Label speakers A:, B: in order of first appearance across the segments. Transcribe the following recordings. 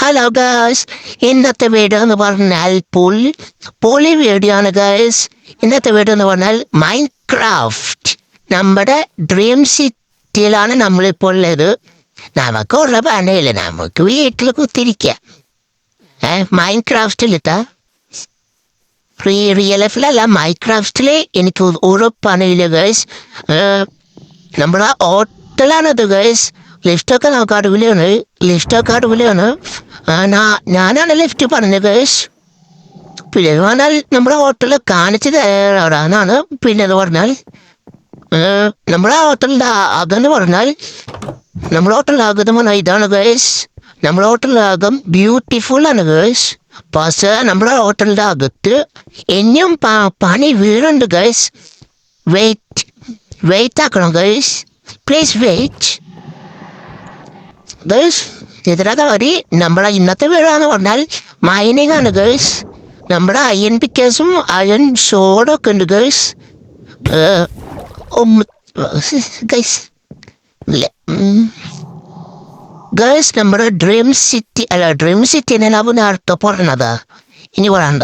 A: Hello guys, ഇന്നത്തെ video എന്ന് പറഞ്ഞാൽ പൊളി വീഡിയോ ആണ് ഗായ്സ്. ഇന്നത്തെ വീഡിയോ എന്ന് പറഞ്ഞാൽ മൈൻക്രാഫ്റ്റ് നമ്മുടെ ഡ്രീം സിറ്റിയിലാണ് നമ്മളിപ്പോൾ ഉള്ളത്. നമുക്കുള്ള പണിയില്ല, നമുക്ക് വീട്ടിൽ കുത്തിരിക്കാം. മൈൻക്രാഫ്റ്റിലിട്ടാ റിയൽ ലൈഫിലല്ല, മൈൻക്രാഫ്റ്റില് എനിക്ക് ഉറപ്പാണില്ല ഗൈസ്. നമ്മുടെ ഹോട്ടലാണത് ഗൈസ്. ലിഫ്റ്റൊക്കെ നമുക്ക് അടിപൊളിയാണ്. ഞാനാണ് ലിഫ്റ്റ് പറഞ്ഞത് ഗൈസ്. പിന്നെ പറഞ്ഞാൽ നമ്മുടെ ഹോട്ടലിൽ കാണിച്ചു തരാനാണ്. പിന്നെ എന്ന് പറഞ്ഞാൽ നമ്മുടെ ഹോട്ടലിൻ്റെ അകമെന്ന് പറഞ്ഞാൽ നമ്മുടെ ഹോട്ടലിൻ്റെ അകത്ത് പറഞ്ഞാൽ ഇതാണ് ഗൈസ്. നമ്മുടെ ഹോട്ടലിൻ്റെ അകം ബ്യൂട്ടിഫുൾ ആണ് ഗൈസ്. പക്ഷേ നമ്മുടെ ഹോട്ടലിൻ്റെ അകത്ത് ഇനിയും പണി വീഴുന്നുണ്ട് ഗൈസ്. വെയിറ്റ് ആക്കണം ഗൈസ്, പ്ലീസ് വെയിറ്റ് ഗൈസ്. ഇതിനകത്ത് വരി നമ്മളെ ഇന്നത്തെ വീടാന്ന് പറഞ്ഞാൽ മൈനിങ് ആണ് ഗൈസ്. നമ്മുടെ അയൺ പിക്കേഴ്സും അയൺ ഷോഡൊക്കെ ഉണ്ട് ഗൈസ്. ഗൈസ് ഗൈസ് നമ്മുടെ ഡ്രീം സിറ്റി എന്നാ നേരത്തെ പറഞ്ഞതാ, ഇനി പറയണ്ട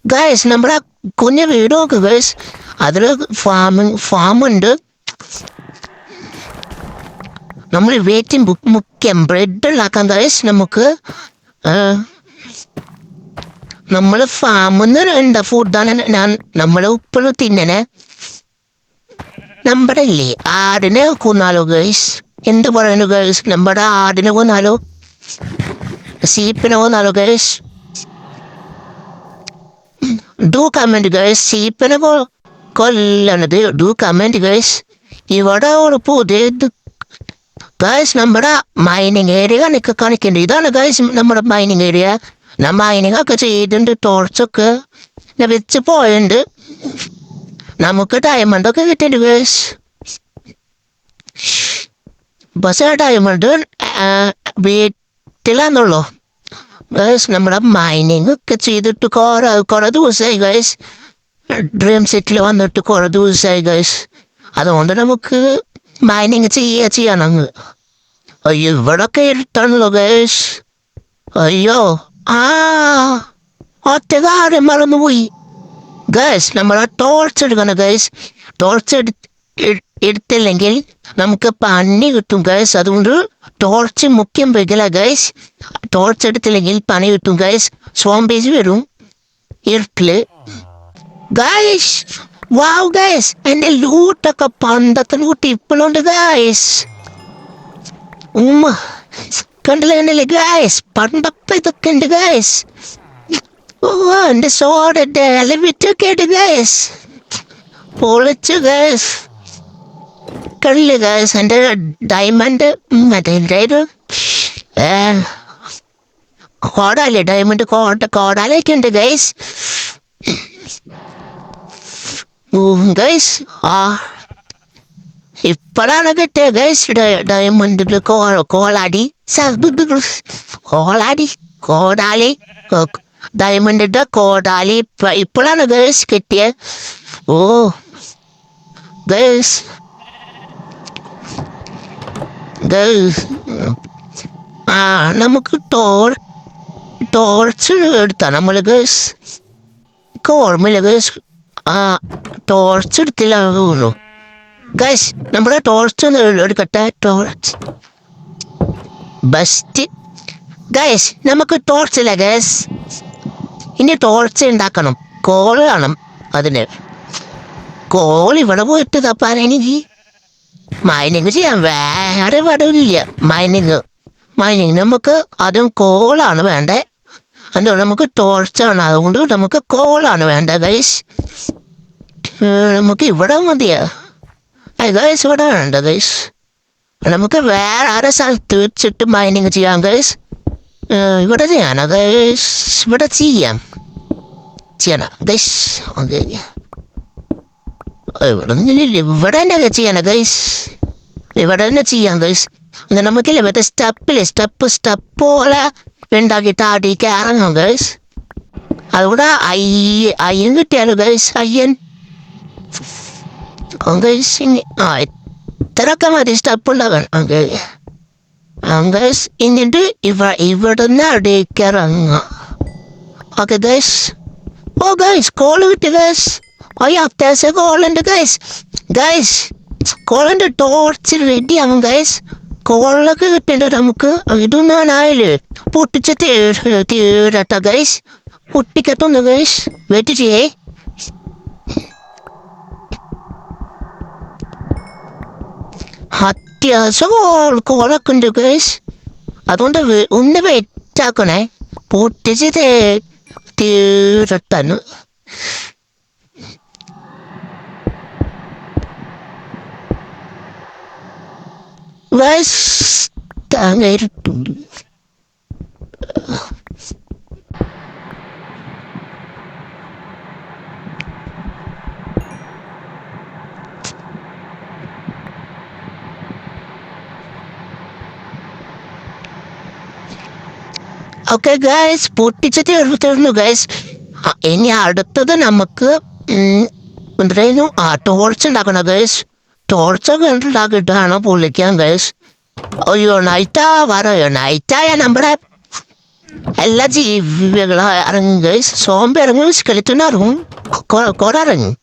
A: ഗൈസ്. നമ്മുടെ കുഞ്ഞു വീട് നോക്ക് ഗൈസ്. അതിൽ ഫാമുണ്ട്. നമ്മൾ വെയിറ്റും മുഖ്യം ബ്രെഡ് ഉണ്ടാക്കാൻ ഗൈസ്. നമുക്ക് നമ്മൾ ഫാമിൽ നിന്ന് ഫുഡാണ് നമ്മൾ ഇപ്പോഴും തിന്നണേ. നമ്മുടെ ഇല്ലേ ആടിനെ കൊന്നാലോ ഗൈസ്? എന്ത് പറയുന്നു ഗൈസ്? നമ്മുടെ ആടിനെ കൊന്നാലോ, സീപ്പിനെ കൊന്നാലോ ഗൈസ്? Do comment guys. സീപ്പിനെ കൊല്ലണത് ഡു കമൻറ്റ് ഗൈസ്. ഇവിടെ ഒരു പുതിയ ഗൈസ് നമ്മുടെ മൈനിങ് ഏരിയ കാണിക്കുന്നുണ്ട്. ഇതാണ് ഗൈസ് നമ്മുടെ മൈനിങ് ഏരിയ. മൈനിങ് ഒക്കെ ചെയ്തിട്ടുണ്ട്, ടോർച്ചൊക്കെ വെച്ച് പോയിട്ടുണ്ട്. നമുക്ക് ഡയമണ്ടൊക്കെ കിട്ടിയിട്ടുണ്ട് ഗൈസ്. പക്ഷേ ഡയമണ്ട് വീട്ടിലാന്നുള്ളൂ ഗൈസ്. നമ്മുടെ മൈനിങ് ഒക്കെ ചെയ്തിട്ട് കുറെ ദിവസമായി ഗൈസ്. ഡ്രീം സിറ്റിയിൽ വന്നിട്ട് കുറെ ദിവസമായി ഗൈസ്. അതുകൊണ്ട് നമുക്ക് മൈനിങ് ചെയ്യണം. അയ്യോ ഇവിടൊക്കെ ഇരുട്ടാണല്ലോ ഗൈസ്. അയ്യോ ഒറ്റ കാര്യം മറന്നുപോയി ഗൈസ്. നമ്മളെ ടോർച്ച് എടുക്കണം ഗൈസ്. ടോർച്ച് എടുത്തില്ലെങ്കിൽ നമുക്ക് പണി കിട്ടും ഗൈസ്. അതുകൊണ്ട് ടോർച്ച് മുഖ്യം വെക്കില്ല ഗൈസ്. ടോർച്ച് എടുത്തില്ലെങ്കിൽ പണി കിട്ടും ഗൈസ്. സോംബീസ് വരും ഇരുട്ടില് ഗൈസ്. വാവ് ഗൈസ്, എൻ്റെ ലൂട്ടൊക്കെ പണ്ടത്തെ ലൂട്ട് ഇപ്പോഴുണ്ട് ഗൈസ്. കണ്ടില്ലേ ഗൈസ്, പണ്ടത്തെ ഇതൊക്കെ ഉണ്ട് ഗൈസ്. എൻ്റെ സോഡൻ്റെ എലവിറ്റൊക്കെ ഉണ്ട് ഗൈസ്. പൊളിച്ചു ഗൈസ്. കണ്ടില്ലേ ഗൈസ് എൻ്റെ ഡയമണ്ട് മറ്റേ കോടാലേ, ഡയമണ്ട് കോടാലൊക്കെ ഉണ്ട് ഗൈസ്. ഗൈസ് ഇപ്പോഴാണ് കിട്ടിയ ഗൈസ് ഡയമണ്ടില് കോടാലി ഡയമണ്ടിന്റെ കോടാലി ഇപ്പോഴാണ് ഗൈസ് കിട്ടിയ. ഓ ഗൈസ് നമുക്ക് ടോർച്ച് എടുത്താ നമ്മള് ഗൈസ്. ഓർമ്മയില്ല ഗൈസ്, ടോർച്ച് എടുത്തില്ല തോന്നുന്നു ഗൈസ്. നമ്മുടെ ടോർച്ച് ഒന്ന് എടുക്കട്ടെ. Torch best guys. നമുക്ക് ടോർച്ചില്ല ഗൈസ്. ഇനി ടോർച്ച് ഉണ്ടാക്കണം. കോൾ കാണും. അതിന് കോൾ ഇവിടെ പോയിട്ട് തപ്പാൻ എനിക്ക് മൈനിങ് ചെയ്യാൻ വേറെ വടവില്ല. മൈനിങ് നമുക്ക് അതും കോളാണ് വേണ്ടേ. അതുകൊണ്ട് നമുക്ക് ടോർച്ചാണ്, അതുകൊണ്ട് നമുക്ക് കോളാണ് വേണ്ട ഗൈസ്. നമുക്ക് ഇവിടെ മതിയാ ഗൈസ്. ഇവിടെ വേണ്ട ഗൈസ്. നമുക്ക് വേറെ ആരെ സ്ഥലത്ത് വെച്ചിട്ട് മൈനിങ് ചെയ്യാം ഗൈസ്. ഇവിടെ ചെയ്യാനാ ഗൈസ്. ഇവിടെ ചെയ്യണം ഗൈസ്. ഓക്കെ ഇവിടെ തന്നെ ചെയ്യണം ഗൈസ്. ഇവിടെ തന്നെ ചെയ്യാം ഗൈസ്. നമുക്കില്ല മറ്റേ സ്റ്റെപ്പ് പോലെ ഉണ്ടാക്കിയിട്ട് ആടിക്ക് ഇറങ്ങാം ഗൈസ്. അതുകൂടെ അയ്യൻ കിട്ടിയാലോ ഗൈസ്. അയ്യൻ ഗൈസ്. ഇത്രയൊക്കെ മതി സ്റ്റെപ്പ് ഉണ്ടാകാൻ. ഓക്കെ ഗൈസ് എന്നിട്ട് ഇവിടുന്ന് അവിടേക്ക് ഇറങ്ങാം. Okay guys. ഓ ഗൈസ് കോള് കിട്ടി ഗൈസ്. അത്യാവശ്യം കോളുണ്ട് ഗൈസ്. ഗൈസ് കോളിൻ്റെ ടോർച്ച് റെഡി ആകും ഗൈസ്. കോളൊക്കെ കിട്ടിയിട്ട് നമുക്ക് ഇതൊന്നും ആയില്ലേ പൊട്ടിച്ച് തീരട്ട ഗൈസ്. പൊട്ടിക്കത്തൊന്ന് ഗൈസ്. വെയിറ്റ് ചെയ്യേ. അത്യാവശ്യം കോളൊക്കെ ഉണ്ട് ഗൈസ്. അതുകൊണ്ട് ഒന്ന് വെയിറ്റ് ആക്കണേ. പൊട്ടിച്ച് തീരട്ടാണ് ഗൈസ്. താങ്ങായിട്ടുണ്ട്. ഓക്കെ ഗൈസ് പൊട്ടിച്ച് തീർന്നു ഗൈസ്. ഇനി അടുത്തത് നമുക്ക് എന്തായിരുന്നു ടോർച്ച് ഉണ്ടാക്കണം ഗൈസ്. ടോർച്ചൊക്കെ ഉണ്ടാക്കിയിട്ടാണ് പൊളിക്കാൻ ഗൈസ്. അയ്യോ നൈറ്റാ പറയോ നൈറ്റായ നമ്മുടെ എല്ലാ ജീവികളും ഇറങ്ങും ഗൈസ്. സോംബി ഇറങ്ങും, സ്കെലിറ്റൻ ഇറങ്ങും, കുറെ ഇറങ്ങും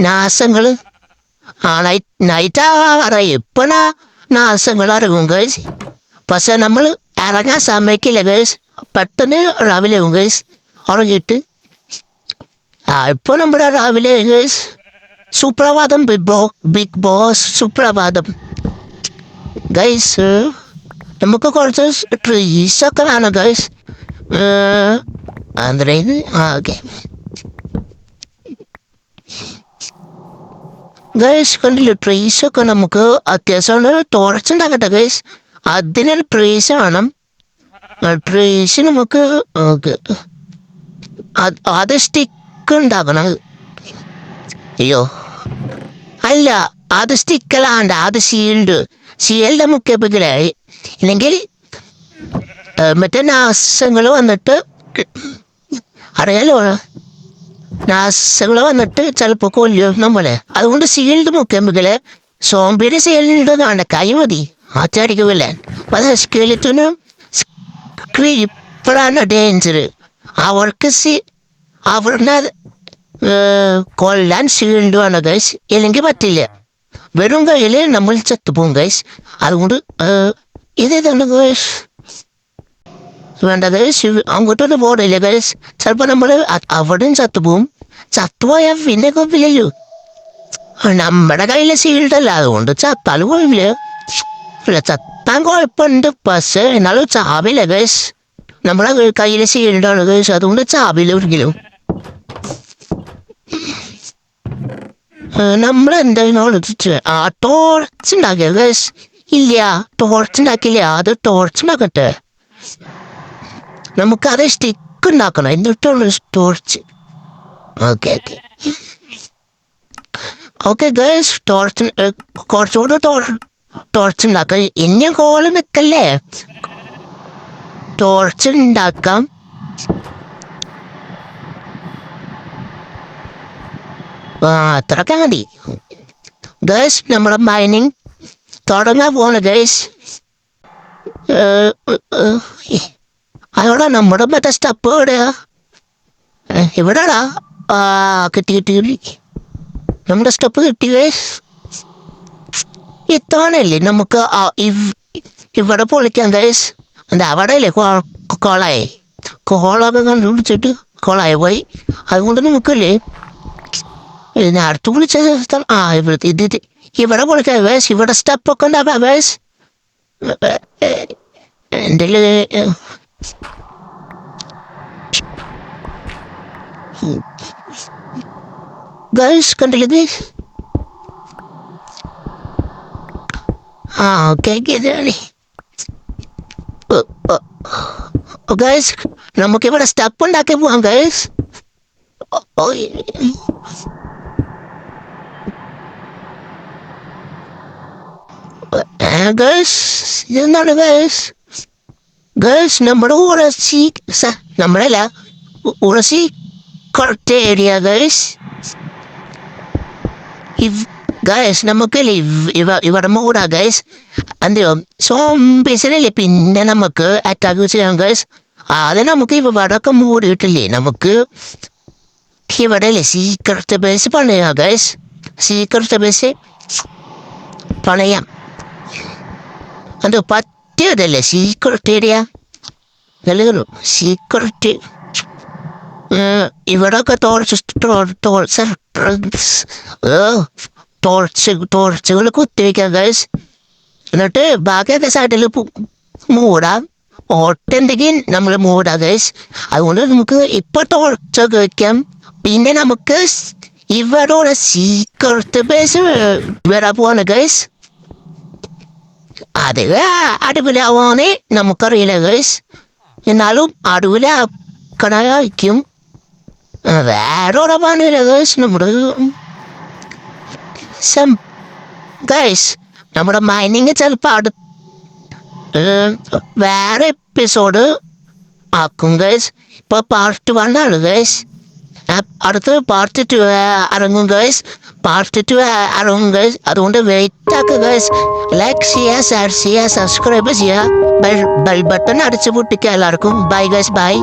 A: നാശങ്ങൾ. നൈറ്റാ പറയും ഇപ്പൊ നാശങ്ങൾ ഇറങ്ങും ഗൈസ്. പക്ഷെ നമ്മൾ ഇറങ്ങാൻ സമ്മതിക്കില്ല ഗൈസ്. പെട്ടെന്ന് രാവിലെ ആവും ഗൈസ് ഉറങ്ങിയിട്ട്. ഇപ്പൊ നമ്മുടെ രാവിലെ ഗൈസ്. സുപ്രഭാതം ബിഗ് ബോസ് സുപ്രഭാതം ഗൈസ്. നമുക്ക് കുറച്ച് ട്രീസൊക്കെ വേണം ഗൈസ്. അതായത് ഓക്കെ ഗൈസ് കണ്ടില്ല ട്രീസൊക്കെ നമുക്ക് അത്യാവശ്യമാണ്. ടോർച്ച് ഉണ്ടാക്കട്ടെ ഗൈസ്. അതിനൊരു ട്രീസ് വേണം. ട്രീസ് നമുക്ക് ഓക്കെ അത് സ്റ്റിക്ക് ഉണ്ടാക്കണം. അയ്യോ അല്ല അത് സ്റ്റിക്കലാണ്ട അത് ഷീൽഡ് നമുക്ക് എപ്പോഴായി ഇല്ലെങ്കിൽ മറ്റേ നാശങ്ങൾ വന്നിട്ട് അറിയാലോ. നാശങ്ങൾ വന്നിട്ട് ചിലപ്പോൾ കൊല്ലും നമ്മളെ. അതുകൊണ്ട് ഷീൽഡ് മുക്കിയപ്പോഴേ സോംബിയുടെ ഷീൽഡ് വേണ്ട കൈ മതി ആറ്റടിക്കുമല്ലേ. അത് സ്കെലിറ്റനും ഇപ്പോഴാണ് ഡേഞ്ചർ. അവർക്ക് അവരുടെ കൊല്ലാൻ ഷീൽഡ് വേണം ഗൈസ്. ഇല്ലെങ്കിൽ പറ്റില്ല. വെറും കയ്യിൽ നമ്മൾ ചത്തുപോകും ഗൈസ്. അതുകൊണ്ട് ഇതേതാണ് ഗൈസ് വേണ്ട ഗൈസ്. അങ്ങോട്ടൊന്നും പോടില്ല ഗൈസ്. ചിലപ്പോൾ നമ്മൾ അവിടെയും ചത്തുപോകും. ചത്തുപോയാൽ പിന്നെ കുഴപ്പമില്ലല്ലോ. നമ്മുടെ കയ്യിലെ ഷീൽഡല്ല. അതുകൊണ്ട് ചത്താലും കുഴപ്പമില്ല. ചത്താൻ കുഴപ്പമുണ്ട്. പക്ഷേ എന്നാലും ചാവില്ല ഗൈസ്. നമ്മളെ കയ്യിലെ ഷീൽഡാണ് ഗൈസ്. അതുകൊണ്ട് ചാവില്ല ഒരിക്കലും. നമ്മളെന്തായാലും ടോർച്ച് ഉണ്ടാക്കിയ ഗൈസ്. ഇല്ല ടോർച്ച് ഉണ്ടാക്കിയില്ല. അത് ടോർച്ച് ഉണ്ടാക്കട്ടെ. നമുക്കത് സ്റ്റിക്ക് ഉണ്ടാക്കണം എന്നിട്ടുള്ള torch. Okay okay okay guys. കുറച്ചുകൂടെ ടോർച്ച് ഉണ്ടാക്കാം. ഇനി കോള് നിൽക്കല്ലേ. ടോർച്ച് ഉണ്ടാക്കാം. അത്രയൊക്കെ മതി ഗൈസ്. നമ്മുടെ മൈനിങ് തുടങ്ങാൻ പോണ ഗൈസ്. അതോടാ നമ്മുടെ മറ്റേ സ്റ്റെപ്പ് എവിടെയാ? ഇവിടെടാ. കിട്ടി. നമ്മുടെ സ്റ്റെപ്പ് കിട്ടി ഗൈസ്. ഇത്തവണയല്ലേ നമുക്ക് ഇവിടെ പൊളിക്കാം ഗൈസ്. എന്താ അവിടെ അല്ലേ കോളൊക്കെ കണ്ടുപിടിച്ചിട്ട് കോളായി പോയി. അതുകൊണ്ട് നമുക്കല്ലേ അടുത്ത് വിളിച്ച ഇവിടെ പൊളിക്കാം ഗൈസ്. ഇവിടെ സ്റ്റെപ്പൊക്കെ ഉണ്ടാവാം ഗൈസ്. എൻ്റെ ഗൈസ് കണ്ടില്ലേ ഗൈസ്. ഓക്കെ ഗൈസ് നമുക്കിവിടെ സ്റ്റെപ്പ് ഉണ്ടാക്കി പോവാം ഗൈസ്. ഗൈസ് ഇതെന്താണ് ഗൈസ്? ഗൈസ് നമ്മുടെ നമ്മളല്ല ഉറസി കുറച്ച് ഏരിയ ഗൈസ്. ഗൈസ് നമുക്ക് ഇവിടെ മൂടാ ഗൈസ് എന്തെയോ സോംബീസിനല്ലേ പിന്നെ നമുക്ക് അറ്റാക്ക് ചെയ്യാം ഗൈസ്. അത് നമുക്ക് ഇവിടൊക്കെ മൂടിയിട്ടില്ലേ നമുക്ക് ഇവിടെ അല്ലേ സീക്രട്ട് ബേസ് പണിയാം ഗൈസ്. സീക്രട്ട് ബേസ് പണയാം. അത് പറ്റിയതല്ലേ സീക്രട്ട് ഏരിയ നല്ലതല്ലോ സീക്രട്ട്. ഇവിടൊക്കെ ടോർച്ചുകൾ കുത്തിവെക്കാം ഗൈസ്. എന്നിട്ട് ബാക്കിയൊക്കെ സൈഡിൽ മൂടാം. ഓട്ടെന്തെങ്കിലും നമ്മൾ മൂടാം ഗൈസ്. അതുകൊണ്ട് നമുക്ക് ഇപ്പൊ ടോർച്ചൊക്കെ വെക്കാം. പിന്നെ നമുക്ക് ഇവിടെ സീക്രട്ട് ബേസ് വരാൻ പോവാണ് ഗൈസ്. അത് അടിപൊളിയാവാന്ന് നമുക്കറിയില്ല ഗൈസ്. എന്നാലും അടിപൊളിയാക്കണായിരിക്കും. വേറെ ഉറപ്പാണില്ല ഗൈസ്. ഗൈസ് നമ്മുടെ മൈനിങ് ചിലപ്പോൾ വേറെ എപ്പിസോഡ് ആക്കും ഗൈസ്. ഇപ്പൊ പാർട്ട് 1 ആണ് ഗൈസ്. അടുത്ത് പാർട്ട് 2 ഇറങ്ങും ഗൈസ്. പാർട്ട് 2 ഇറങ്ങും ഗൈസ്. അതുകൊണ്ട് വെയിറ്റ് ആക്കുക ഗൈസ്. ലൈക്ക് ചെയ്യുക, ഷെയർ ചെയ്യുക, സബ്സ്ക്രൈബ് ചെയ്യുക, ബെൽ ബട്ടൺ അടിച്ചു പൊട്ടിക്കുക എല്ലാവർക്കും. Bye guys, by.